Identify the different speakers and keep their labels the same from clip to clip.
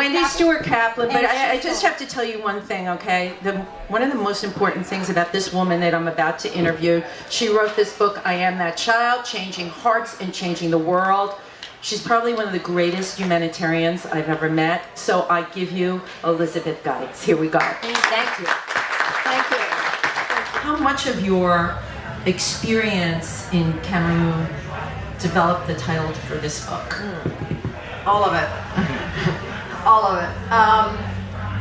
Speaker 1: Wendy Stuart Kaplan, but
Speaker 2: And
Speaker 1: I
Speaker 2: she's
Speaker 1: just
Speaker 2: gone.
Speaker 1: have to tell you one thing, okay? One of the most important things about this woman that I'm about to interview, she wrote this book, I Am That Child, Changing Hearts and Changing the World. She's probably one of the greatest humanitarians I've ever met, so I give you Elizabeth Geitz. Here we go.
Speaker 2: Thank you. Thank you.
Speaker 1: How much of your experience in Cameroon developed the title for this book?
Speaker 2: All of it. All of it.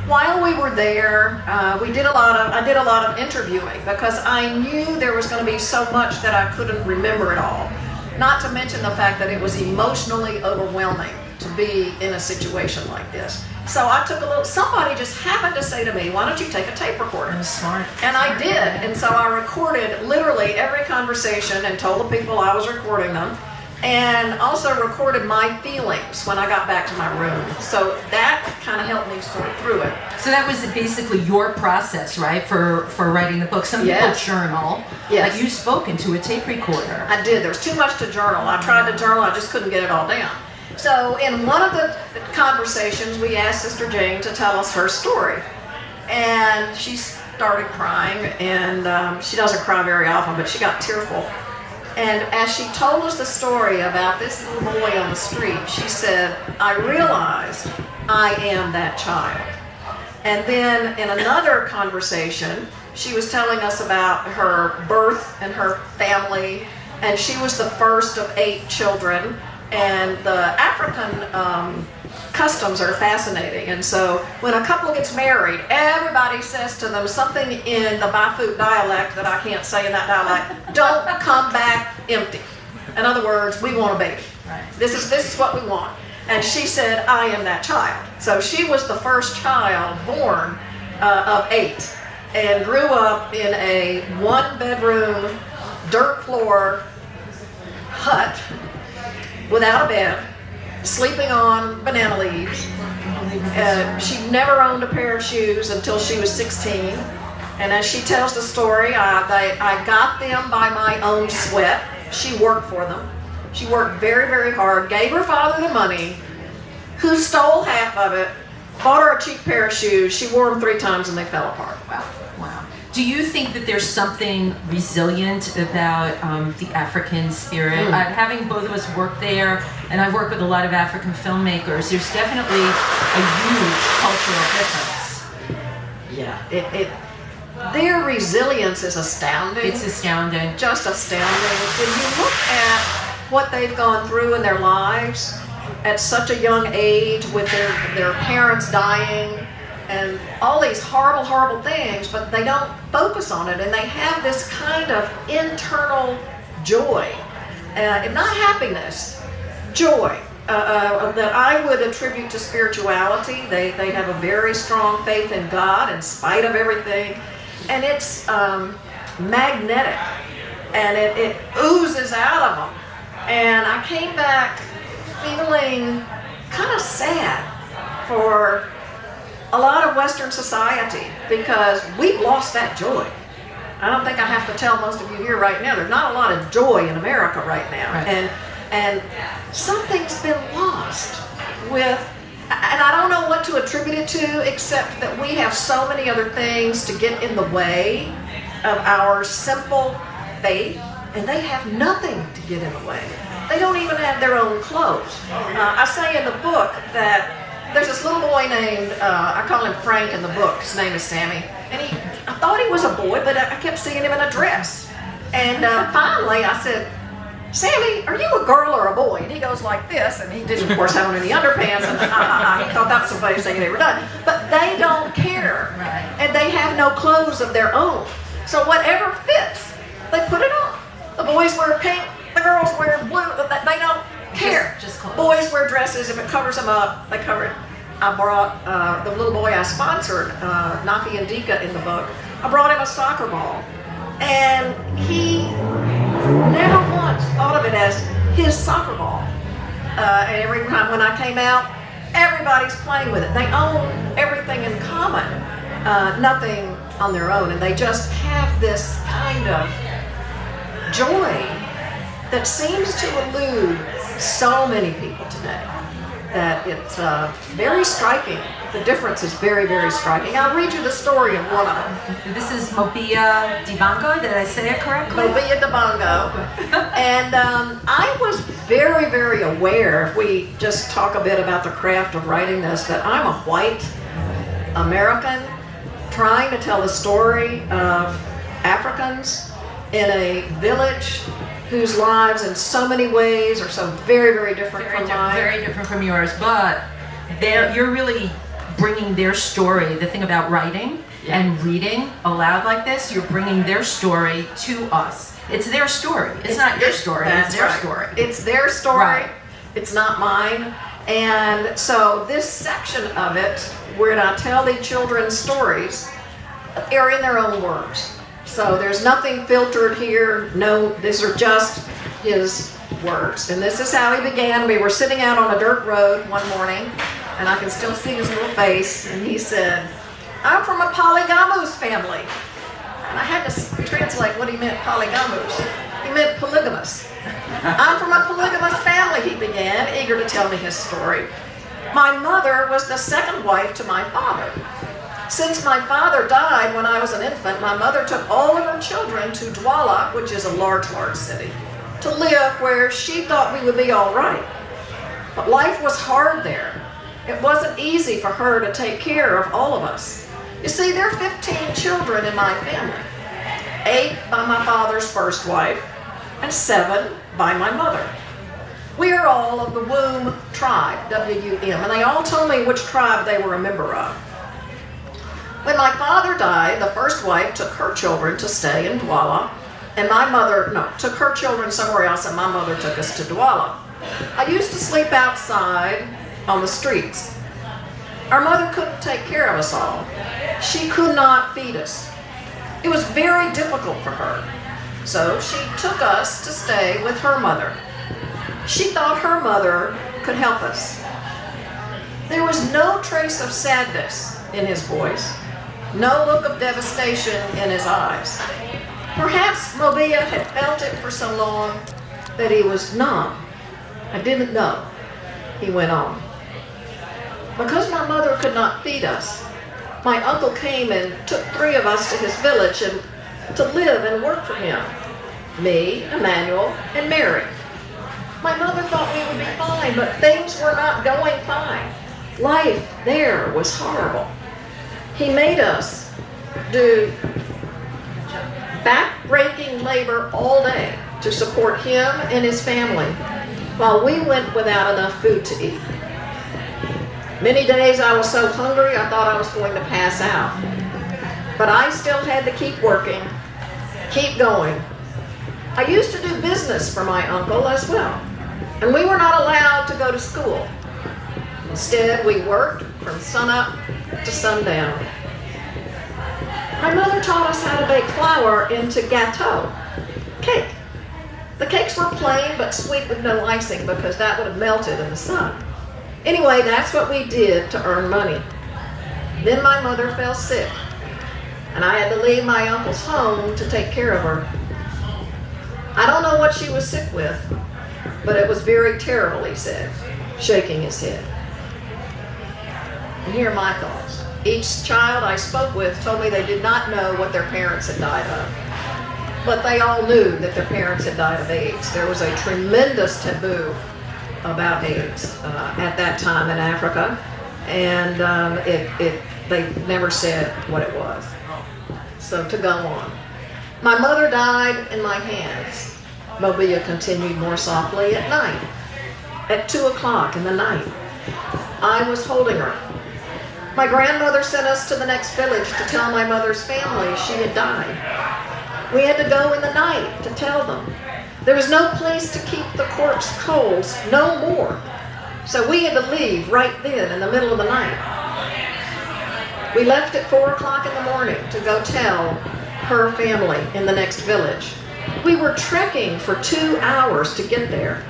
Speaker 2: While we were there, I did a lot of interviewing because I knew there was going to be so much that I couldn't remember it all. Not to mention the fact that it was emotionally overwhelming to be in a situation like this. So I took somebody just happened to say to me, why don't you take a tape recorder?
Speaker 1: That's smart.
Speaker 2: And I did. And so I recorded literally every conversation and told the people I was recording them. And also recorded my feelings when I got back to my room. So that kind of helped me sort through it.
Speaker 1: So that was basically your process, right, for writing the book. Some people
Speaker 2: Yes.
Speaker 1: journal,
Speaker 2: Yes.
Speaker 1: but you spoke into a tape recorder.
Speaker 2: I did. There was too much to journal. I tried to journal, I just couldn't get it all down. So in one of the conversations, we asked Sister Jane to tell us her story. And she started crying, and she doesn't cry very often, but she got tearful. And as she told us the story about this little boy on the street, she said, I realized I am that child. And then in another conversation, she was telling us about her birth and her family, and she was the first of 8 children, and the African customs are fascinating. And so when a couple gets married, everybody says to them something in the Bafut dialect that I can't say in that dialect, don't come back empty. In other words, we want a baby.
Speaker 1: Right.
Speaker 2: This is what we want. And she said, I am that child. So she was the first child born of 8 and grew up in a 1-bedroom, dirt floor hut without a bed, sleeping on banana leaves. She never owned a pair of shoes until she was 16. And as she tells the story, I got them by my own sweat. She worked for them. She worked very, very hard, gave her father the money, who stole half of it, bought her a cheap pair of shoes. She wore them 3 times and they fell apart.
Speaker 1: Wow. Wow. Do you think that there's something resilient about the African spirit? Having both of us work there, and I've worked with a lot of African filmmakers, there's definitely a huge cultural difference.
Speaker 2: Yeah, their resilience is astounding.
Speaker 1: It's astounding.
Speaker 2: Just astounding. When you look at what they've gone through in their lives at such a young age with their parents dying and all these horrible, horrible things, but they don't focus on it, and they have this kind of internal joy, not happiness, joy, that I would attribute to spirituality. They have a very strong faith in God in spite of everything, and it's magnetic, and it oozes out of them. And I came back feeling kind of sad for a lot of Western society because we've lost that joy. I don't think I have to tell most of you here right now, there's not a lot of joy in America right now.
Speaker 1: Right.
Speaker 2: And something's been lost with, and I don't know what to attribute it to except that we have so many other things to get in the way of our simple faith, and they have nothing to get in the way. They don't even have their own clothes. I say in the book that there's this little boy named, I call him Frank in the book, his name is Sammy, and I thought he was a boy, but I kept seeing him in a dress. And finally I said, Sammy, are you a girl or a boy? And he goes like this, and he didn't, of course, have on any underpants, and he thought that was the funniest thing he'd ever done. But they don't care,
Speaker 1: Right.
Speaker 2: and they have no clothes of their own. So whatever fits, they put it on. The boys wear pink, the girls wear blue, they don't care.
Speaker 1: Just clothes.
Speaker 2: Boys wear dresses, if it covers them up, they cover it. I brought the little boy I sponsored, Nafi and Dika in the book, I brought him a soccer ball, and he never once thought of it as his soccer ball. And every time when I came out, everybody's playing with it. They own everything in common, nothing on their own, and they just have this kind of joy that seems to elude so many people today. that it's very striking. The difference is very, very striking. I'll read you the story of one of them.
Speaker 1: This is Mobia Dibango, did I say it correctly?
Speaker 2: Mobia Dibango. And I was very, very aware, if we just talk a bit about the craft of writing this, that I'm a white American trying to tell the story of Africans in a village whose lives in so many ways are so very, very different from mine.
Speaker 1: Very different from yours, but you're really bringing their story. The thing about writing and reading aloud like this, you're bringing their story to us. It's their story. It's not your story. It's their story.
Speaker 2: It's their story.
Speaker 1: Right.
Speaker 2: It's not mine. And so this section of it, where I tell the children's stories, are in their own words. So there's nothing filtered here. No, these are just his words. And this is how he began. We were sitting out on a dirt road one morning, and I can still see his little face, and he said, "I'm from a polygamous family." And I had to translate what he meant, polygamous. He meant polygamous. "I'm from a polygamous family," he began, eager to tell me his story. "My mother was the second wife to my father. Since my father died when I was an infant, my mother took all of her children to Douala, which is a large, large city, to live where she thought we would be all right. But life was hard there. It wasn't easy for her to take care of all of us. You see, there are 15 children in my family. 8 by my father's first wife, and 7 by my mother. We are all of the womb tribe, W-U-M, and they all told me which tribe they were a member of. When my father died, the first wife took her children to stay in Douala, and took her children somewhere else, and my mother took us to Douala. I used to sleep outside on the streets. Our mother couldn't take care of us all. She could not feed us. It was very difficult for her. So she took us to stay with her mother. She thought her mother could help us. There was no trace of sadness in his voice, no look of devastation in his eyes. Perhaps Mobia had felt it for so long that he was numb. I didn't know. He went on. Because my mother could not feed us, my uncle came and took 3 of us to his village and to live and work for him. Me, Emmanuel, and Mary. My mother thought we would be fine, but things were not going fine. Life there was horrible. He made us do back-breaking labor all day to support him and his family, while we went without enough food to eat. Many days I was so hungry I thought I was going to pass out. But I still had to keep working, keep going. I used to do business for my uncle as well, and we were not allowed to go to school. Instead, we worked from sunup to sundown. My mother taught us how to bake flour into gâteau, cake. The cakes were plain but sweet with no icing because that would have melted in the sun. Anyway, that's what we did to earn money. Then my mother fell sick, and I had to leave my uncle's home to take care of her. I don't know what she was sick with, but it was very terrible, he said, shaking his head. And here are my thoughts. Each child I spoke with told me they did not know what their parents had died of, but they all knew that their parents had died of AIDS. There was a tremendous taboo about AIDS at that time in Africa, and they never said what it was. So to go on. My mother died in my hands, Mobia continued more softly, at night, at 2 o'clock in the night. I was holding her. My grandmother sent us to the next village to tell my mother's family she had died. We had to go in the night to tell them. There was no place to keep the corpse cold, no more. So we had to leave right then in the middle of the night. We left at 4 o'clock in the morning to go tell her family in the next village. We were trekking for 2 hours to get there.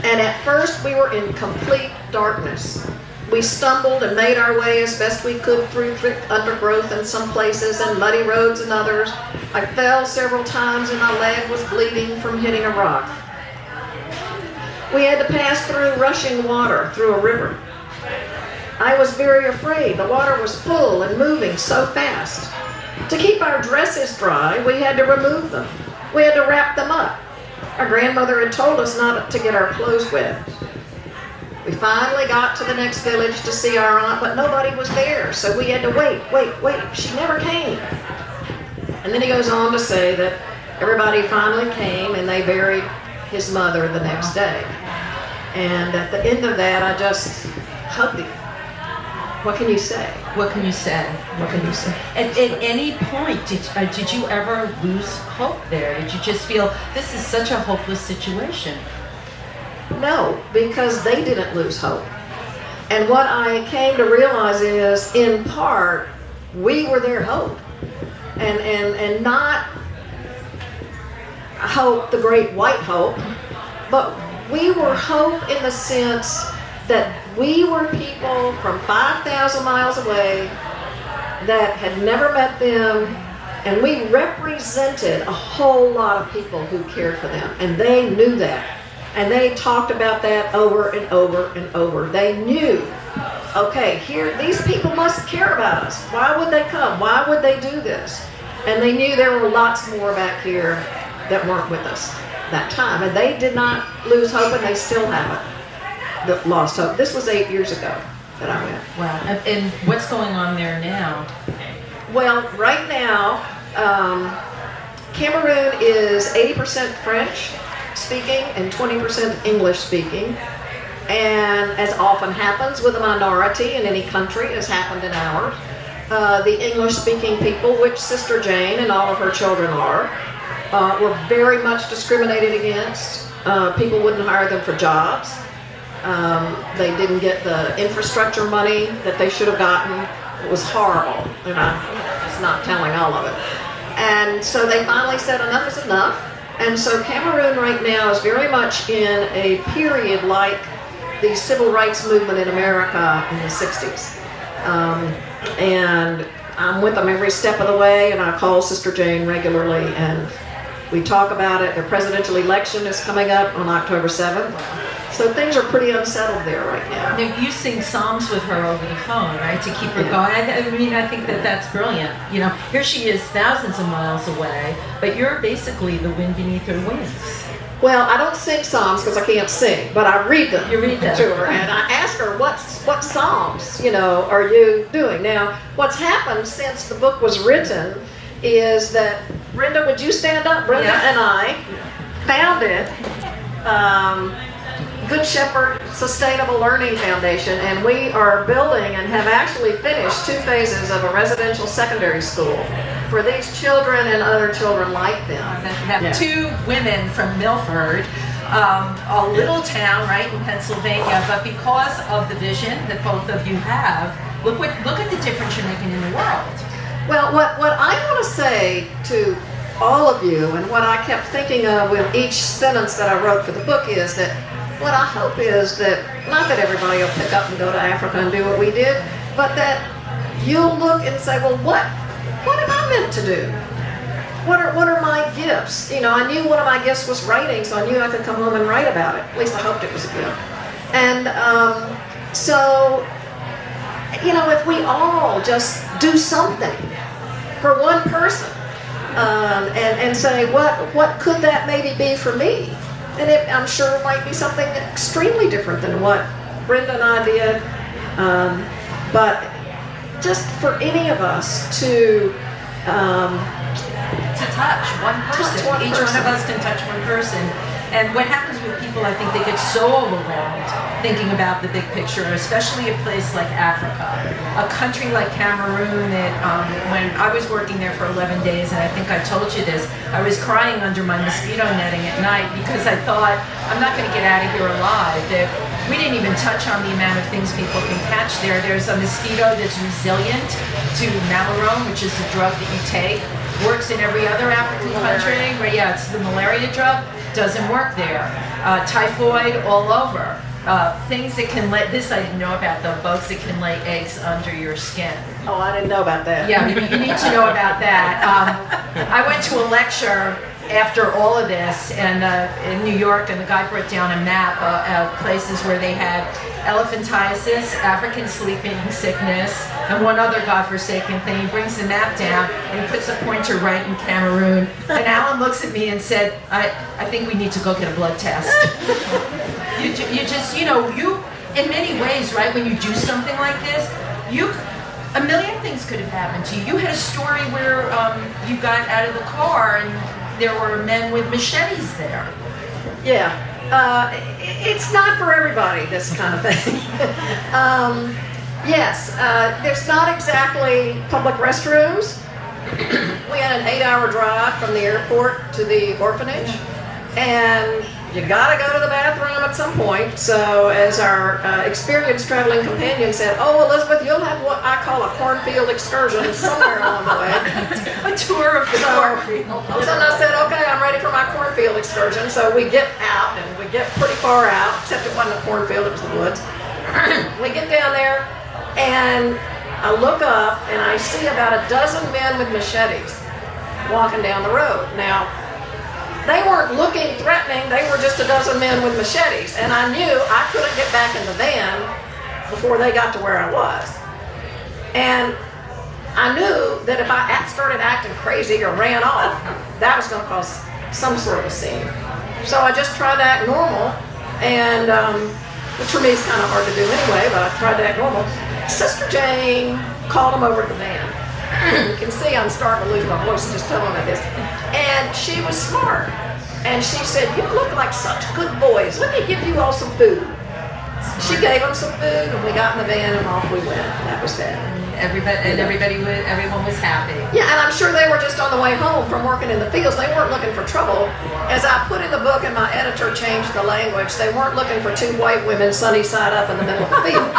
Speaker 2: And at first we were in complete darkness. We stumbled and made our way as best we could through thick undergrowth in some places and muddy roads in others. I fell several times and my leg was bleeding from hitting a rock. We had to pass through rushing water through a river. I was very afraid. The water was full and moving so fast. To keep our dresses dry, we had to remove them. We had to wrap them up. Our grandmother had told us not to get our clothes wet. We finally got to the next village to see our aunt, but nobody was there, so we had to wait. She never came. And then he goes on to say that everybody finally came and they buried his mother the next day. And at the end of that, I just hugged him. What can you say?
Speaker 1: What can you say? What can you say? At any point, did you ever lose hope there? Did you just feel, this is such a hopeless situation?
Speaker 2: No, because they didn't lose hope. And what I came to realize is, in part, we were their hope. And not hope, the great white hope, but we were hope in the sense that we were people from 5,000 miles away that had never met them, and we represented a whole lot of people who cared for them, and they knew that. And they talked about that over and over and over. They knew, okay, here, these people must care about us. Why would they come? Why would they do this? And they knew there were lots more back here that weren't with us that time. And they did not lose hope, and they still haven't lost hope. This was 8 years ago that I went.
Speaker 1: Wow. And what's going on there now?
Speaker 2: Well, right now, Cameroon is 80% French speaking and 20% English speaking. And as often happens with a minority in any country, as happened in ours, the English speaking people, which Sister Jane and all of her children are, were very much discriminated against. People wouldn't hire them for jobs. They didn't get the infrastructure money that they should have gotten. It was horrible. They're just not telling all of it. And so they finally said enough is enough. And so Cameroon right now is very much in a period like the civil rights movement in America in the 60s. And I'm with them every step of the way, and I call Sister Jane regularly, and we talk about it. The presidential election is coming up on October 7th. So things are pretty unsettled there right now.
Speaker 1: Now, you sing psalms with her over the phone, right, to keep her going. I mean, I think that's brilliant. You know, here she is thousands of miles away, but you're basically the wind beneath her wings.
Speaker 2: Well, I don't sing psalms because I can't sing, but I read them.
Speaker 1: You read them.
Speaker 2: To her, and I ask her, what psalms, are you doing? Now, what's happened since the book was written is that, Brenda, would you stand up? Brenda and I founded Good Shepherd Sustainable Learning Foundation, and we are building and have actually finished 2 phases of a residential secondary school for these children and other children like them.
Speaker 1: We have 2 women from Milford, a little town right in Pennsylvania, but because of the vision that both of you have, look at the difference you're making in the world.
Speaker 2: Well, what I want to say to all of you, and what I kept thinking of with each sentence that I wrote for the book, is that what I hope is that, not that everybody will pick up and go to Africa and do what we did, but that you'll look and say, well, what am I meant to do? What are my gifts? I knew one of my gifts was writing, so I knew I could come home and write about it. At least I hoped it was a gift. And so, if we all just do something for one person, and say, what could that maybe be for me? And I'm sure it might be something extremely different than what Brenda and I did. But just for any of us to touch one person.
Speaker 1: Each one of us can touch one person. And what happens with people, I think they get so overwhelmed thinking about the big picture, especially a place like Africa. A country like Cameroon that when I was working there for 11 days, and I think I told you this, I was crying under my mosquito netting at night because I thought, I'm not going to get out of here alive. That we didn't even touch on the amount of things people can catch there. There's a mosquito that's resilient to Cameroon, which is the drug that you take. Works in every other African country. It's the malaria drug. Doesn't work there. Typhoid all over. Things that can lay, this I didn't know about, the bugs that can lay eggs under your skin.
Speaker 2: Oh, I didn't know about that.
Speaker 1: Yeah, you need to know about that. I went to a lecture after all of this, and in New York, and the guy brought down a map of places where they had elephantiasis, African sleeping sickness, and one other godforsaken thing. He brings the map down and he puts a pointer right in Cameroon. And Alan looks at me and said, I think we need to go get a blood test. you just, you in many ways, right, when you do something like this, a million things could have happened to you. You had a story where you got out of the car and there were men with machetes there.
Speaker 2: Yeah. It's not for everybody, this kind of thing. Yes, there's not exactly public restrooms. We had an 8-hour drive from the airport to the orphanage, and you gotta go to the bathroom at some point. So as our experienced traveling companion said, oh, Elizabeth, you'll have what I call a cornfield excursion somewhere along the way.
Speaker 1: A tour of the cornfield.
Speaker 2: So I said, okay, I'm ready for my cornfield excursion. So we get out, and we get pretty far out, except it wasn't a cornfield, it was the woods. We get down there, and I look up, and I see about a dozen men with machetes walking down the road. Now, they weren't looking threatening, they were just a dozen men with machetes. And I knew I couldn't get back in the van before they got to where I was. And I knew that if I started acting crazy or ran off, that was going to cause some sort of a scene. So I just tried to act normal, and which for me is kind of hard to do anyway, but I tried to act normal. Sister Jane called them over to the van. You can see I'm starting to lose my voice just telling them this. And she was smart. And she said, you look like such good boys. Let me give you all some food. She gave them some food, and we got in the van, and off we went. That was that.
Speaker 1: Everyone was happy.
Speaker 2: Yeah, and I'm sure they were just on the way home from working in the fields. They weren't looking for trouble. As I put in the book, and my editor changed the language, they weren't looking for two white women sunny side up in the middle of the field.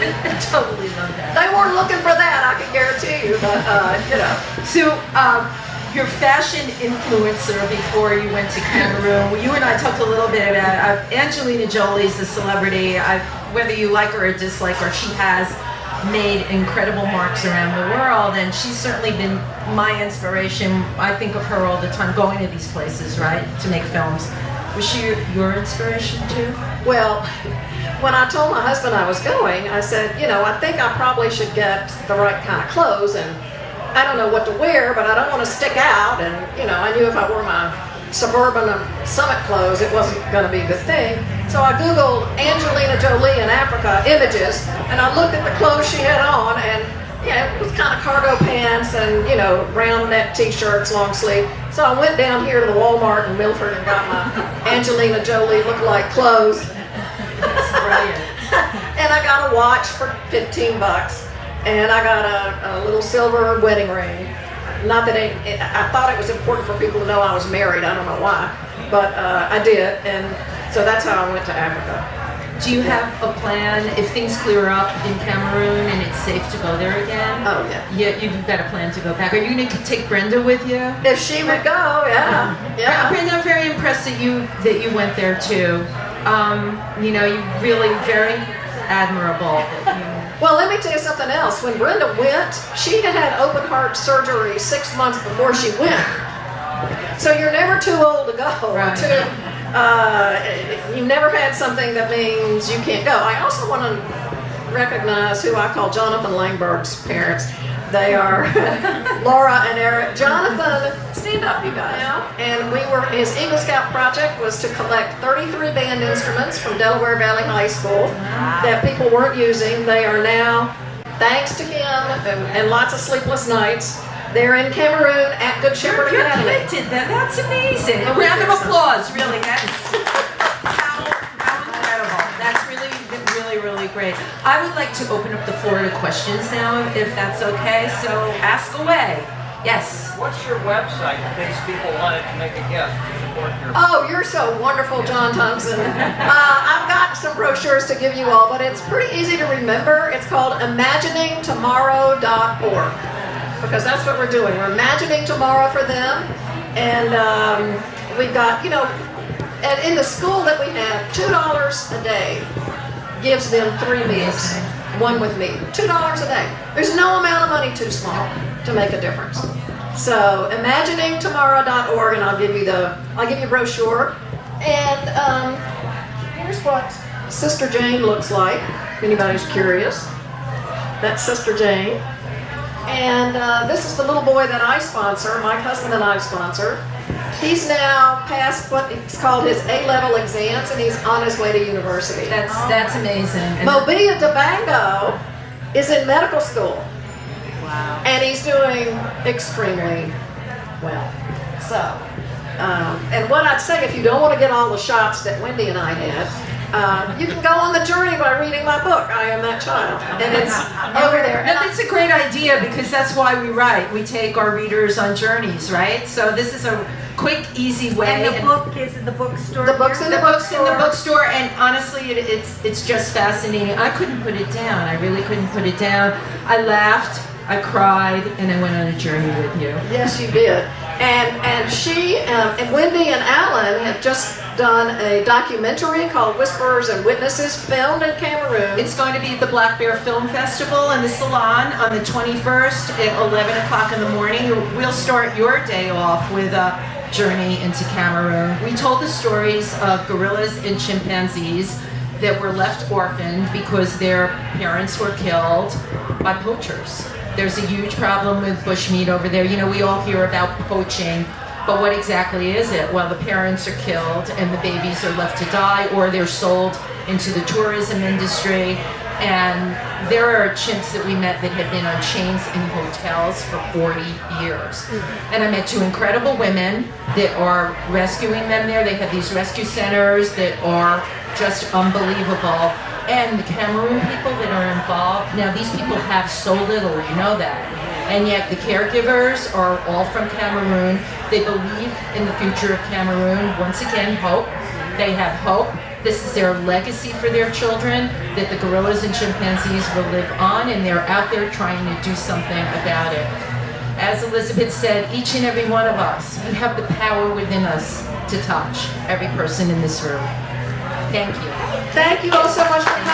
Speaker 1: I totally love that.
Speaker 2: They weren't looking for that, I can guarantee you, but,
Speaker 1: So, your fashion influencer before you went to Cameroon, you and I talked a little bit about Angelina Jolie's a celebrity. Whether you like her or dislike her, she has made incredible marks around the world, and she's certainly been my inspiration. I think of her all the time, going to these places, right, to make films. Was she your inspiration too?
Speaker 2: Well, when I told my husband I was going, I said, I think I probably should get the right kind of clothes, and I don't know what to wear, but I don't want to stick out, and I knew if I wore my suburban summit clothes, it wasn't going to be a good thing. So I Googled Angelina Jolie in Africa images, and I looked at the clothes she had on, and it was kind of cargo pants and, round neck t-shirts, long sleeve. So I went down here to the Walmart in Milford and got my Angelina Jolie look-alike clothes.
Speaker 1: That's brilliant.
Speaker 2: And I got a watch for $15, and I got a little silver wedding ring. Not that I thought it was important for people to know I was married. I don't know why, but I did, and so that's how I went to Africa.
Speaker 1: Do you have a plan if things clear up in Cameroon and it's safe to go there again?
Speaker 2: Oh yeah.
Speaker 1: Yeah, you've got a plan to go back. Are you going to take Brenda with you?
Speaker 2: If she would go, yeah.
Speaker 1: Brenda, I'm very impressed that you went there too. You really very admirable.
Speaker 2: Well, let me tell you something else. When Brenda went, she had open heart surgery 6 months before she went. So you're never too old to go.
Speaker 1: Right.
Speaker 2: You've never had something that means you can't go. I also want to recognize who I call Jonathan Langberg's parents. They are Laura and Eric. Jonathan, stand up, you guys. And his Eagle Scout project was to collect 33 band instruments from Delaware Valley High School that people weren't using. They are now, thanks to him and lots of sleepless nights, they're in Cameroon at Good Shepherd Academy.
Speaker 1: You're connected then. That's amazing. A round of applause, really. That's how incredible. That's really great. I would like to open up the floor to questions now, if that's okay. So ask away. Yes.
Speaker 3: What's your website in case people wanted to make a gift to support your...
Speaker 2: Oh, you're so wonderful, John Thompson. I've got some brochures to give you all, but it's pretty easy to remember. It's called imaginingtomorrow.org. Because that's what we're doing. We're imagining tomorrow for them. And we've got, and in the school that we have, $2 a day gives them 3 meals, one with me. $2 a day. There's no amount of money too small to make a difference. So imaginingtomorrow.org, and I'll give you a brochure. And here's what Sister Jane looks like, if anybody's curious. That's Sister Jane. And this is the little boy that I sponsor, my husband and I sponsor. He's now passed what is called his A-level exams, and he's on his way to university.
Speaker 1: That's amazing. And
Speaker 2: Mobia Dabango is in medical school.
Speaker 1: wow.
Speaker 2: And he's doing extremely well. So, and what I'd say, if you don't want to get all the shots that Wendy and I had, you can go on the journey by reading my book, I Am That Child. And it's over there.
Speaker 1: No, it's a great idea because that's why we write. We take our readers on journeys, right? So this is a quick, easy way.
Speaker 4: And the book is in the bookstore.
Speaker 2: The book's in
Speaker 1: The
Speaker 2: the
Speaker 1: book's in the
Speaker 2: bookstore.
Speaker 1: bookstore, and honestly, it's just fascinating. I couldn't put it down. I really couldn't put it down. I laughed, I cried, and I went on a journey with you.
Speaker 2: Yes, you did. And she and Wendy and Alan have just done a documentary called Whisperers and Witnesses, filmed in Cameroon.
Speaker 1: It's going to be at the Black Bear Film Festival in the Salon on the 21st at 11 o'clock in the morning. We'll start your day off with a journey into Cameroon. We told the stories of gorillas and chimpanzees that were left orphaned because their parents were killed by poachers. There's a huge problem with bushmeat over there. You know, we all hear about poaching, but what exactly is it? Well, the parents are killed and the babies are left to die, or they're sold into the tourism industry. And there are chimps that we met that had been on chains in hotels for 40 years. And I met two incredible women that are rescuing them there. They have these rescue centers that are just unbelievable. And the Cameroon people that are involved, now these people have so little, you know that. And yet the caregivers are all from Cameroon. They believe in the future of Cameroon. Once again, hope. They have hope. This is their legacy for their children, that the gorillas and chimpanzees will live on, and they're out there trying to do something about it. As Elizabeth said, each and every one of us, we have the power within us to touch every person in this room. Thank you.
Speaker 2: Thank you all so much for coming.